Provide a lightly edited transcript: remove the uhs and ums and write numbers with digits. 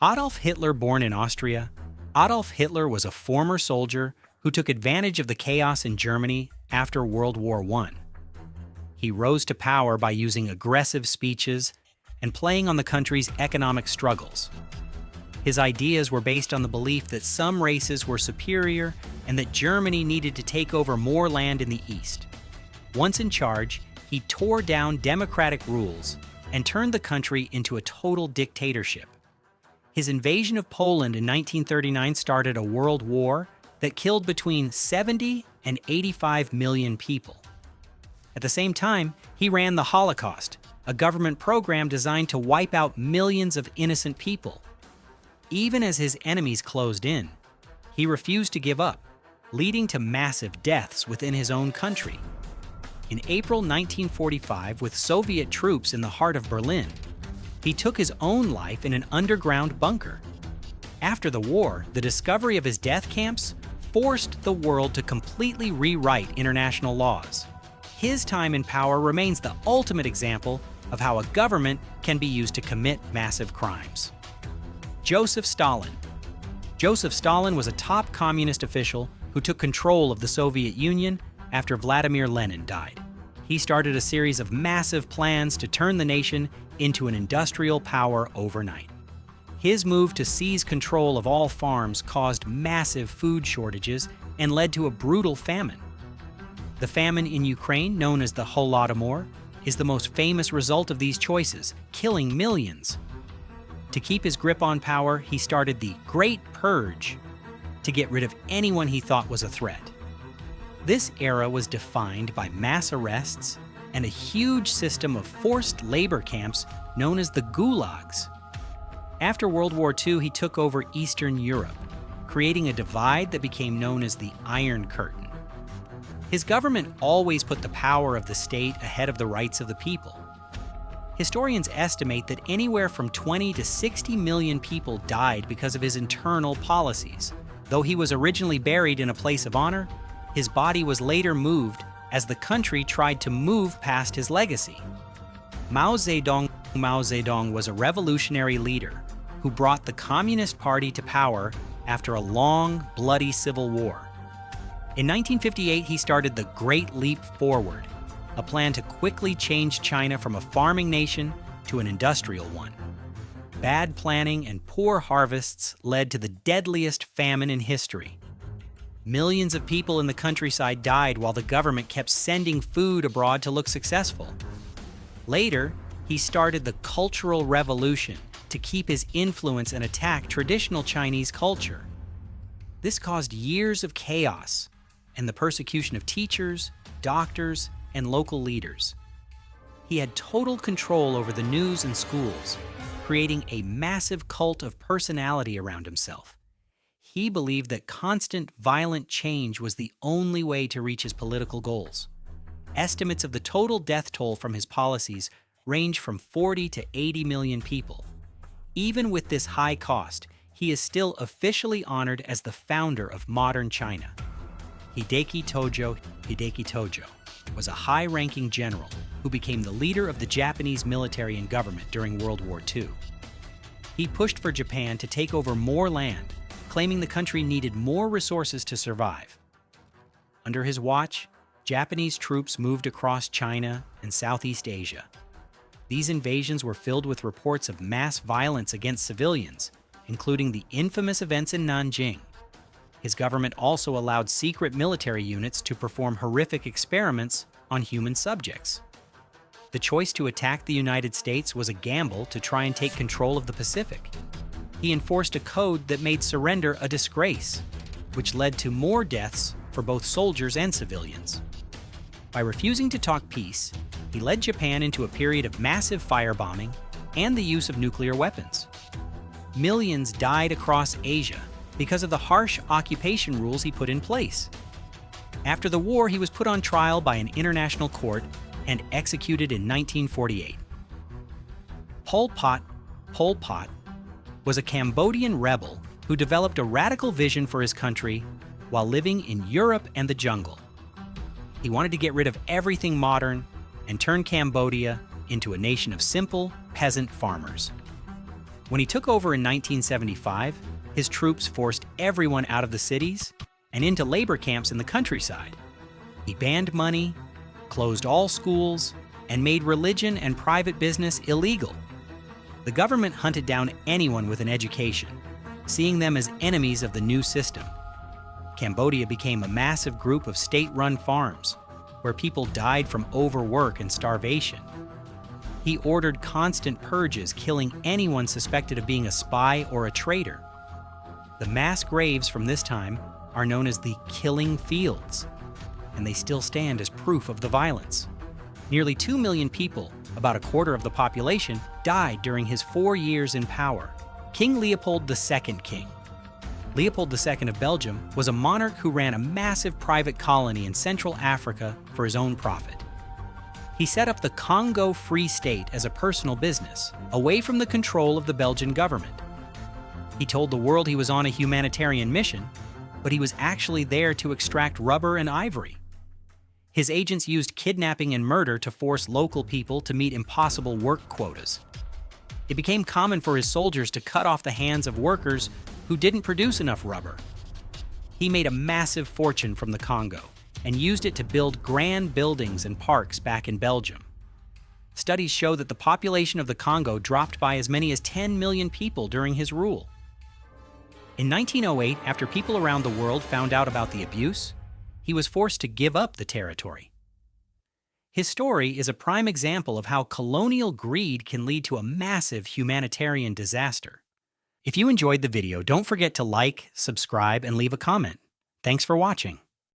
Adolf Hitler, born in Austria, Adolf Hitler was a former soldier who took advantage of the chaos in Germany after World War I. He rose to power by using aggressive speeches and playing on the country's economic struggles. His ideas were based on the belief that some races were superior and that Germany needed to take over more land in the East. Once in charge, he tore down democratic rules and turned the country into a total dictatorship. His invasion of Poland in 1939 started a world war that killed between 70 and 85 million people. At the same time, he ran the Holocaust, a government program designed to wipe out millions of innocent people. Even as his enemies closed in, he refused to give up, leading to massive deaths within his own country. In April 1945, with Soviet troops in the heart of Berlin, he took his own life in an underground bunker. After the war, the discovery of his death camps forced the world to completely rewrite international laws. His time in power remains the ultimate example of how a government can be used to commit massive crimes. Joseph Stalin. Joseph Stalin was a top communist official who took control of the Soviet Union after Vladimir Lenin died. He started a series of massive plans to turn the nation into an industrial power overnight. His move to seize control of all farms caused massive food shortages and led to a brutal famine. The famine in Ukraine, known as the Holodomor, is the most famous result of these choices, killing millions. To keep his grip on power, he started the Great Purge to get rid of anyone he thought was a threat. This era was defined by mass arrests and a huge system of forced labor camps known as the gulags. After World War II, he took over Eastern Europe, creating a divide that became known as the Iron Curtain. His government always put the power of the state ahead of the rights of the people. Historians estimate that anywhere from 20 to 60 million people died because of his internal policies. Though he was originally buried in a place of honor, his body was later moved as the country tried to move past his legacy. Mao Zedong was a revolutionary leader who brought the Communist Party to power after a long, bloody civil war. In 1958, he started the Great Leap Forward, a plan to quickly change China from a farming nation to an industrial one. Bad planning and poor harvests led to the deadliest famine in history. Millions of people in the countryside died while the government kept sending food abroad to look successful. Later, he started the Cultural Revolution to keep his influence and attack traditional Chinese culture. This caused years of chaos and the persecution of teachers, doctors, and local leaders. He had total control over the news and schools, creating a massive cult of personality around himself. He believed that constant, violent change was the only way to reach his political goals. Estimates of the total death toll from his policies range from 40 to 80 million people. Even with this high cost, he is still officially honored as the founder of modern China. Hideki Tojo was a high-ranking general who became the leader of the Japanese military and government during World War II. He pushed for Japan to take over more land, claiming the country needed more resources to survive. Under his watch, Japanese troops moved across China and Southeast Asia. These invasions were filled with reports of mass violence against civilians, including the infamous events in Nanjing. His government also allowed secret military units to perform horrific experiments on human subjects. The choice to attack the United States was a gamble to try and take control of the Pacific. He enforced a code that made surrender a disgrace, which led to more deaths for both soldiers and civilians. By refusing to talk peace, he led Japan into a period of massive firebombing and the use of nuclear weapons. Millions died across Asia because of the harsh occupation rules he put in place. After the war, he was put on trial by an international court and executed in 1948. Pol Pot was a Cambodian rebel who developed a radical vision for his country while living in Europe and the jungle. He wanted to get rid of everything modern and turn Cambodia into a nation of simple peasant farmers. When he took over in 1975, his troops forced everyone out of the cities and into labor camps in the countryside. He banned money, closed all schools, and made religion and private business illegal. The government hunted down anyone with an education, seeing them as enemies of the new system. Cambodia became a massive group of state-run farms, where people died from overwork and starvation. He ordered constant purges, killing anyone suspected of being a spy or a traitor. The mass graves from this time are known as the Killing Fields, and they still stand as proof of the violence. Nearly 2 million people, about a quarter of the population, died during his 4 years in power. King Leopold II King. Leopold II of Belgium was a monarch who ran a massive private colony in Central Africa for his own profit. He set up the Congo Free State as a personal business, away from the control of the Belgian government. He told the world he was on a humanitarian mission, but he was actually there to extract rubber and ivory. His agents used kidnapping and murder to force local people to meet impossible work quotas. It became common for his soldiers to cut off the hands of workers who didn't produce enough rubber. He made a massive fortune from the Congo and used it to build grand buildings and parks back in Belgium. Studies show that the population of the Congo dropped by as many as 10 million people during his rule. In 1908, after people around the world found out about the abuse, he was forced to give up the territory. His story is a prime example of how colonial greed can lead to a massive humanitarian disaster. If you enjoyed the video, don't forget to like, subscribe, and leave a comment. Thanks for watching.